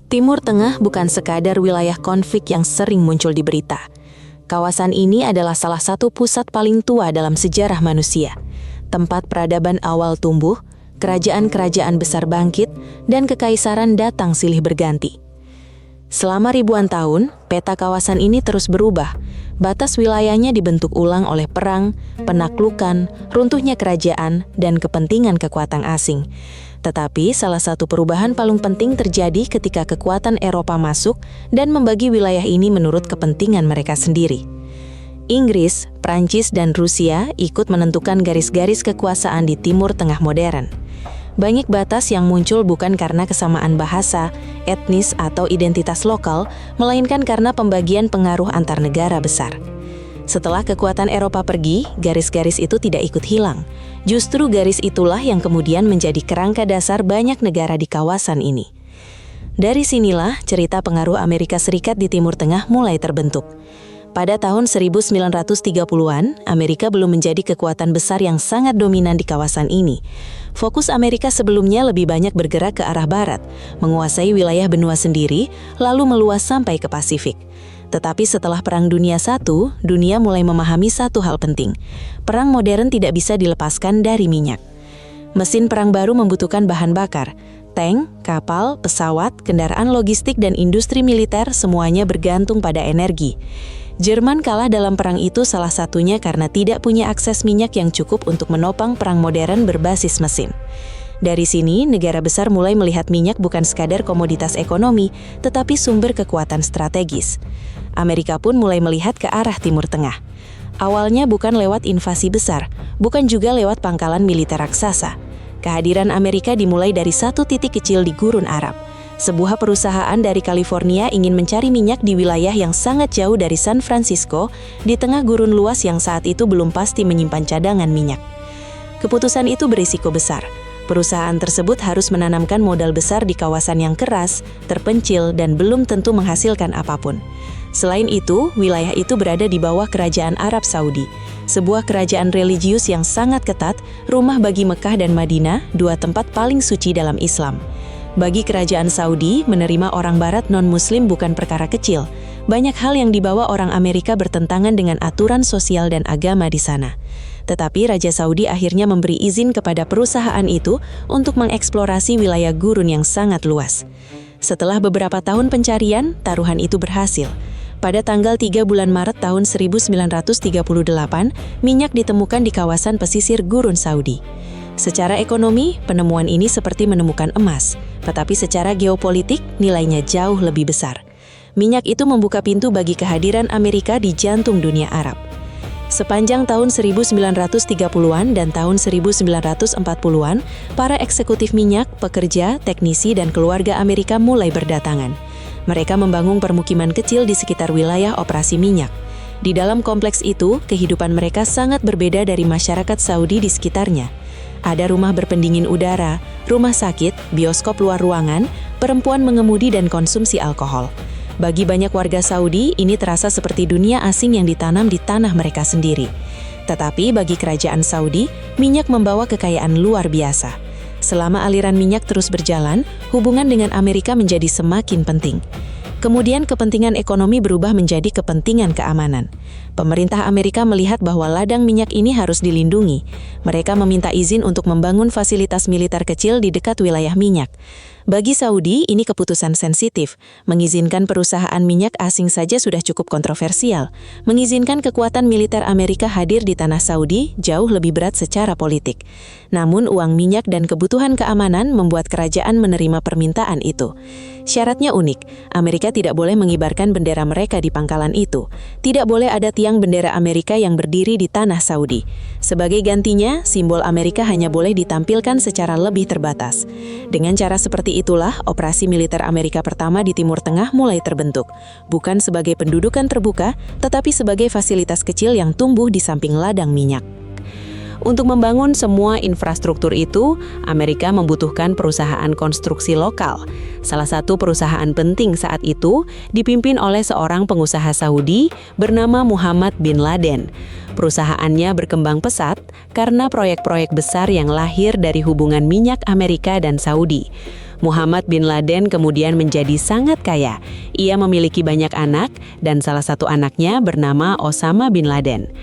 Timur Tengah bukan sekadar wilayah konflik yang sering muncul di berita. Kawasan ini adalah salah satu pusat paling tua dalam sejarah manusia, tempat peradaban awal tumbuh, kerajaan-kerajaan besar bangkit, dan kekaisaran datang silih berganti. Selama ribuan tahun, peta kawasan ini terus berubah. Batas wilayahnya dibentuk ulang oleh perang, penaklukan, runtuhnya kerajaan, dan kepentingan kekuatan asing. Tetapi salah satu perubahan paling penting terjadi ketika kekuatan Eropa masuk dan membagi wilayah ini menurut kepentingan mereka sendiri. Inggris, Prancis, dan Rusia ikut menentukan garis-garis kekuasaan di Timur Tengah modern. Banyak batas yang muncul bukan karena kesamaan bahasa, etnis, atau identitas lokal, melainkan karena pembagian pengaruh antar negara besar. Setelah kekuatan Eropa pergi, garis-garis itu tidak ikut hilang. Justru garis itulah yang kemudian menjadi kerangka dasar banyak negara di kawasan ini. Dari sinilah cerita pengaruh Amerika Serikat di Timur Tengah mulai terbentuk. Pada tahun 1930-an, Amerika belum menjadi kekuatan besar yang sangat dominan di kawasan ini. Fokus Amerika sebelumnya lebih banyak bergerak ke arah barat, menguasai wilayah benua sendiri, lalu meluas sampai ke Pasifik. Tetapi setelah Perang Dunia I, dunia mulai memahami satu hal penting. Perang modern tidak bisa dilepaskan dari minyak. Mesin perang baru membutuhkan bahan bakar. Tank, kapal, pesawat, kendaraan logistik, dan industri militer semuanya bergantung pada energi. Jerman kalah dalam perang itu salah satunya karena tidak punya akses minyak yang cukup untuk menopang perang modern berbasis mesin. Dari sini, negara besar mulai melihat minyak bukan sekadar komoditas ekonomi, tetapi sumber kekuatan strategis. Amerika pun mulai melihat ke arah Timur Tengah. Awalnya bukan lewat invasi besar, bukan juga lewat pangkalan militer raksasa. Kehadiran Amerika dimulai dari satu titik kecil di Gurun Arab. Sebuah perusahaan dari California ingin mencari minyak di wilayah yang sangat jauh dari San Francisco, di tengah gurun luas yang saat itu belum pasti menyimpan cadangan minyak. Keputusan itu berisiko besar. Perusahaan tersebut harus menanamkan modal besar di kawasan yang keras, terpencil, dan belum tentu menghasilkan apapun. Selain itu, wilayah itu berada di bawah Kerajaan Arab Saudi, sebuah kerajaan religius yang sangat ketat, rumah bagi Mekah dan Madinah, dua tempat paling suci dalam Islam. Bagi Kerajaan Saudi, menerima orang Barat non-Muslim bukan perkara kecil. Banyak hal yang dibawa orang Amerika bertentangan dengan aturan sosial dan agama di sana. Tetapi Raja Saudi akhirnya memberi izin kepada perusahaan itu untuk mengeksplorasi wilayah gurun yang sangat luas. Setelah beberapa tahun pencarian, taruhan itu berhasil. Pada tanggal 3 bulan Maret tahun 1938, minyak ditemukan di kawasan pesisir gurun Saudi. Secara ekonomi, penemuan ini seperti menemukan emas, tetapi secara geopolitik, nilainya jauh lebih besar. Minyak itu membuka pintu bagi kehadiran Amerika di jantung dunia Arab. Sepanjang tahun 1930-an dan tahun 1940-an, para eksekutif minyak, pekerja, teknisi, dan keluarga Amerika mulai berdatangan. Mereka membangun permukiman kecil di sekitar wilayah operasi minyak. Di dalam kompleks itu, kehidupan mereka sangat berbeda dari masyarakat Saudi di sekitarnya. Ada rumah berpendingin udara, rumah sakit, bioskop luar ruangan, perempuan mengemudi, dan konsumsi alkohol. Bagi banyak warga Saudi, ini terasa seperti dunia asing yang ditanam di tanah mereka sendiri. Tetapi bagi kerajaan Saudi, minyak membawa kekayaan luar biasa. Selama aliran minyak terus berjalan, hubungan dengan Amerika menjadi semakin penting. Kemudian kepentingan ekonomi berubah menjadi kepentingan keamanan. Pemerintah Amerika melihat bahwa ladang minyak ini harus dilindungi. Mereka meminta izin untuk membangun fasilitas militer kecil di dekat wilayah minyak. Bagi Saudi, ini keputusan sensitif. Mengizinkan perusahaan minyak asing saja sudah cukup kontroversial. Mengizinkan kekuatan militer Amerika hadir di tanah Saudi jauh lebih berat secara politik. Namun, uang minyak dan kebutuhan keamanan membuat kerajaan menerima permintaan itu. Syaratnya unik, Amerika tidak boleh mengibarkan bendera mereka di pangkalan itu. Tidak boleh ada tiang bendera Amerika yang berdiri di tanah Saudi. Sebagai gantinya, simbol Amerika hanya boleh ditampilkan secara lebih terbatas. Dengan cara seperti itulah, operasi militer Amerika pertama di Timur Tengah mulai terbentuk. Bukan sebagai pendudukan terbuka, tetapi sebagai fasilitas kecil yang tumbuh di samping ladang minyak. Untuk membangun semua infrastruktur itu, Amerika membutuhkan perusahaan konstruksi lokal. Salah satu perusahaan penting saat itu dipimpin oleh seorang pengusaha Saudi bernama Muhammad bin Laden. Perusahaannya berkembang pesat karena proyek-proyek besar yang lahir dari hubungan minyak Amerika dan Saudi. Muhammad bin Laden kemudian menjadi sangat kaya. Ia memiliki banyak anak dan salah satu anaknya bernama Osama bin Laden.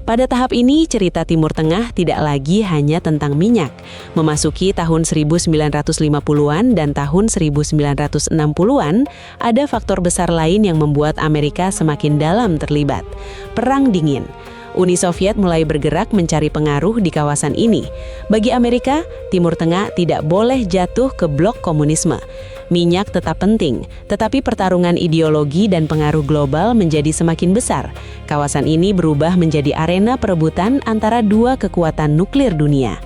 Pada tahap ini, cerita Timur Tengah tidak lagi hanya tentang minyak. Memasuki tahun 1950-an dan tahun 1960-an, ada faktor besar lain yang membuat Amerika semakin dalam terlibat. Perang Dingin. Uni Soviet mulai bergerak mencari pengaruh di kawasan ini. Bagi Amerika, Timur Tengah tidak boleh jatuh ke blok komunisme. Minyak tetap penting, tetapi pertarungan ideologi dan pengaruh global menjadi semakin besar. Kawasan ini berubah menjadi arena perebutan antara dua kekuatan nuklir dunia.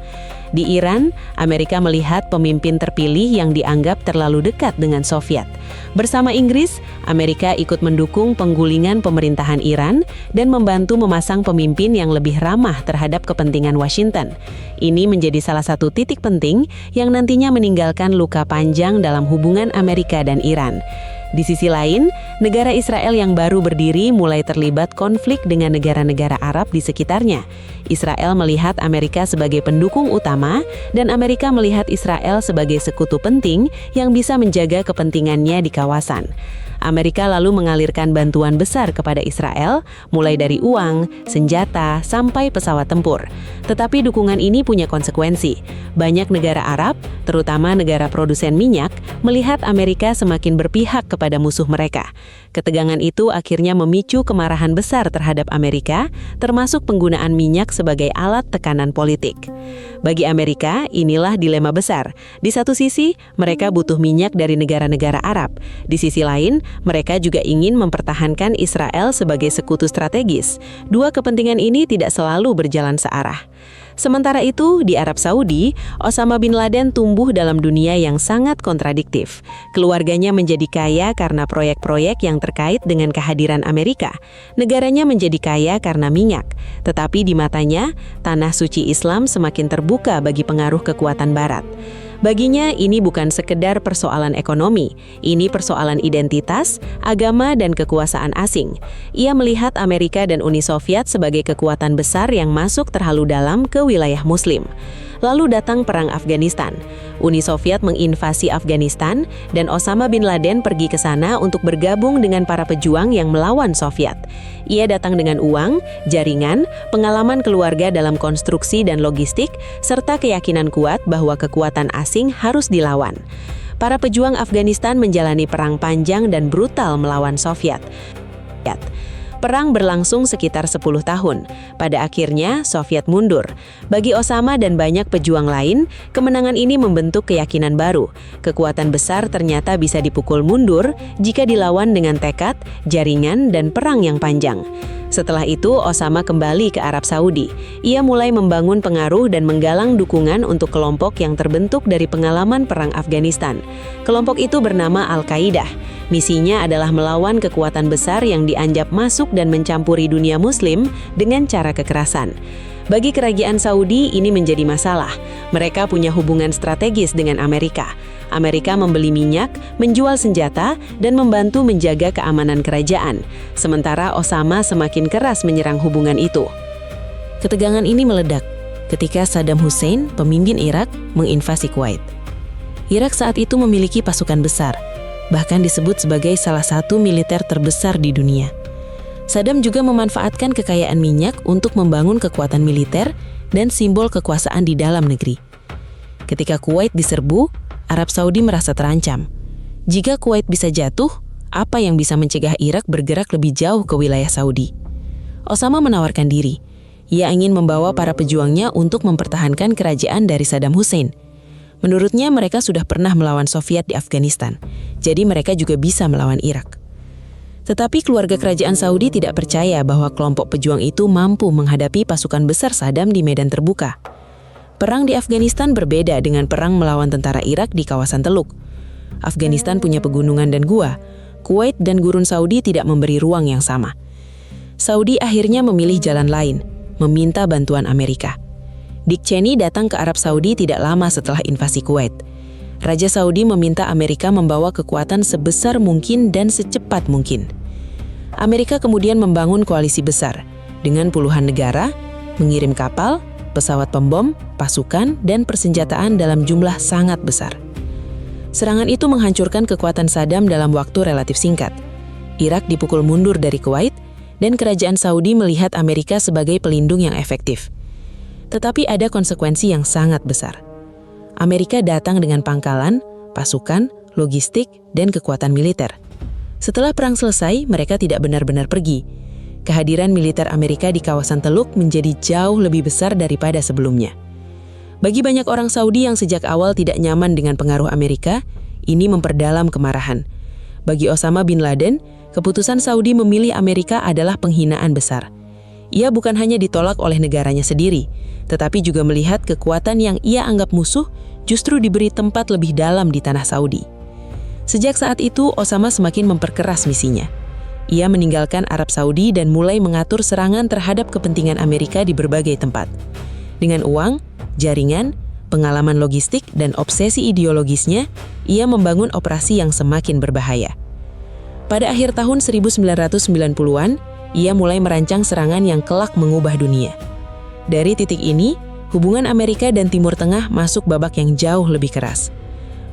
Di Iran, Amerika melihat pemimpin terpilih yang dianggap terlalu dekat dengan Soviet. Bersama Inggris, Amerika ikut mendukung penggulingan pemerintahan Iran dan membantu memasang pemimpin yang lebih ramah terhadap kepentingan Washington. Ini menjadi salah satu titik penting yang nantinya meninggalkan luka panjang dalam hubungan Amerika dan Iran. Di sisi lain, negara Israel yang baru berdiri mulai terlibat konflik dengan negara-negara Arab di sekitarnya. Israel melihat Amerika sebagai pendukung utama, dan Amerika melihat Israel sebagai sekutu penting yang bisa menjaga kepentingannya di kawasan. Amerika lalu mengalirkan bantuan besar kepada Israel, mulai dari uang, senjata, sampai pesawat tempur. Tetapi dukungan ini punya konsekuensi. Banyak negara Arab, terutama negara produsen minyak, melihat Amerika semakin berpihak kepada musuh mereka. Ketegangan itu akhirnya memicu kemarahan besar terhadap Amerika, termasuk penggunaan minyak sebagai alat tekanan politik. Bagi Amerika, inilah dilema besar. Di satu sisi, mereka butuh minyak dari negara-negara Arab. Di sisi lain, mereka juga ingin mempertahankan Israel sebagai sekutu strategis. Dua kepentingan ini tidak selalu berjalan searah. Sementara itu, di Arab Saudi, Osama bin Laden tumbuh dalam dunia yang sangat kontradiktif. Keluarganya menjadi kaya karena proyek-proyek yang terkait dengan kehadiran Amerika. Negaranya menjadi kaya karena minyak. Tetapi di matanya, tanah suci Islam semakin terbuka bagi pengaruh kekuatan Barat. Baginya, ini bukan sekedar persoalan ekonomi, ini persoalan identitas, agama, dan kekuasaan asing. Ia melihat Amerika dan Uni Soviet sebagai kekuatan besar yang masuk terlalu dalam ke wilayah Muslim. Lalu datang Perang Afghanistan. Uni Soviet menginvasi Afghanistan, dan Osama bin Laden pergi ke sana untuk bergabung dengan para pejuang yang melawan Soviet. Ia datang dengan uang, jaringan, pengalaman keluarga dalam konstruksi dan logistik, serta keyakinan kuat bahwa kekuatan asing harus dilawan. Para pejuang Afghanistan menjalani perang panjang dan brutal melawan Soviet. Perang berlangsung sekitar 10 tahun. Pada akhirnya, Soviet mundur. Bagi Osama dan banyak pejuang lain, kemenangan ini membentuk keyakinan baru. Kekuatan besar ternyata bisa dipukul mundur jika dilawan dengan tekad, jaringan, dan perang yang panjang. Setelah itu, Osama kembali ke Arab Saudi. Ia mulai membangun pengaruh dan menggalang dukungan untuk kelompok yang terbentuk dari pengalaman Perang Afghanistan. Kelompok itu bernama Al-Qaeda. Misinya adalah melawan kekuatan besar yang dianggap masuk dan mencampuri dunia Muslim dengan cara kekerasan. Bagi kerajaan Saudi, ini menjadi masalah. Mereka punya hubungan strategis dengan Amerika. Amerika membeli minyak, menjual senjata, dan membantu menjaga keamanan kerajaan. Sementara Osama semakin keras menyerang hubungan itu. Ketegangan ini meledak ketika Saddam Hussein, pemimpin Irak, menginvasi Kuwait. Irak saat itu memiliki pasukan besar, bahkan disebut sebagai salah satu militer terbesar di dunia. Saddam juga memanfaatkan kekayaan minyak untuk membangun kekuatan militer dan simbol kekuasaan di dalam negeri. Ketika Kuwait diserbu, Arab Saudi merasa terancam. Jika Kuwait bisa jatuh, apa yang bisa mencegah Irak bergerak lebih jauh ke wilayah Saudi? Osama menawarkan diri. Ia ingin membawa para pejuangnya untuk mempertahankan kerajaan dari Saddam Hussein. Menurutnya mereka sudah pernah melawan Soviet di Afghanistan, jadi mereka juga bisa melawan Irak. Tetapi keluarga kerajaan Saudi tidak percaya bahwa kelompok pejuang itu mampu menghadapi pasukan besar Saddam di medan terbuka. Perang di Afghanistan berbeda dengan perang melawan tentara Irak di kawasan Teluk. Afghanistan punya pegunungan dan gua. Kuwait dan gurun Saudi tidak memberi ruang yang sama. Saudi akhirnya memilih jalan lain, meminta bantuan Amerika. Dick Cheney datang ke Arab Saudi tidak lama setelah invasi Kuwait. Raja Saudi meminta Amerika membawa kekuatan sebesar mungkin dan secepat mungkin. Amerika kemudian membangun koalisi besar dengan puluhan negara, mengirim kapal, pesawat pembom, pasukan, dan persenjataan dalam jumlah sangat besar. Serangan itu menghancurkan kekuatan Saddam dalam waktu relatif singkat. Irak dipukul mundur dari Kuwait, dan kerajaan Saudi melihat Amerika sebagai pelindung yang efektif. Tetapi ada konsekuensi yang sangat besar. Amerika datang dengan pangkalan, pasukan, logistik, dan kekuatan militer. Setelah perang selesai, mereka tidak benar-benar pergi. Kehadiran militer Amerika di kawasan Teluk menjadi jauh lebih besar daripada sebelumnya. Bagi banyak orang Saudi yang sejak awal tidak nyaman dengan pengaruh Amerika, ini memperdalam kemarahan. Bagi Osama bin Laden, keputusan Saudi memilih Amerika adalah penghinaan besar. Ia bukan hanya ditolak oleh negaranya sendiri, tetapi juga melihat kekuatan yang ia anggap musuh justru diberi tempat lebih dalam di tanah Saudi. Sejak saat itu, Osama semakin memperkeras misinya. Ia meninggalkan Arab Saudi dan mulai mengatur serangan terhadap kepentingan Amerika di berbagai tempat. Dengan uang, jaringan, pengalaman logistik, dan obsesi ideologisnya, ia membangun operasi yang semakin berbahaya. Pada akhir tahun 1990-an, ia mulai merancang serangan yang kelak mengubah dunia. Dari titik ini, hubungan Amerika dan Timur Tengah masuk babak yang jauh lebih keras.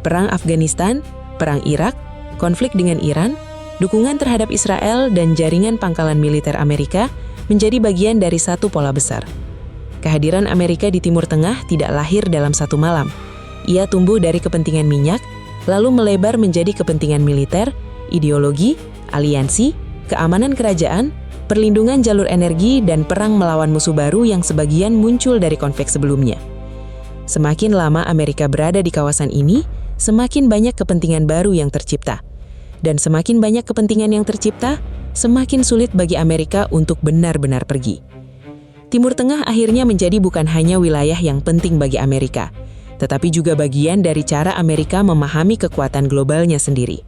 Perang Afghanistan, perang Irak, konflik dengan Iran, dukungan terhadap Israel, dan jaringan pangkalan militer Amerika menjadi bagian dari satu pola besar. Kehadiran Amerika di Timur Tengah tidak lahir dalam satu malam. Ia tumbuh dari kepentingan minyak, lalu melebar menjadi kepentingan militer, ideologi, aliansi, keamanan kerajaan, perlindungan jalur energi, dan perang melawan musuh baru yang sebagian muncul dari konflik sebelumnya. Semakin lama Amerika berada di kawasan ini, semakin banyak kepentingan baru yang tercipta. Dan semakin banyak kepentingan yang tercipta, semakin sulit bagi Amerika untuk benar-benar pergi. Timur Tengah akhirnya menjadi bukan hanya wilayah yang penting bagi Amerika, tetapi juga bagian dari cara Amerika memahami kekuatan globalnya sendiri.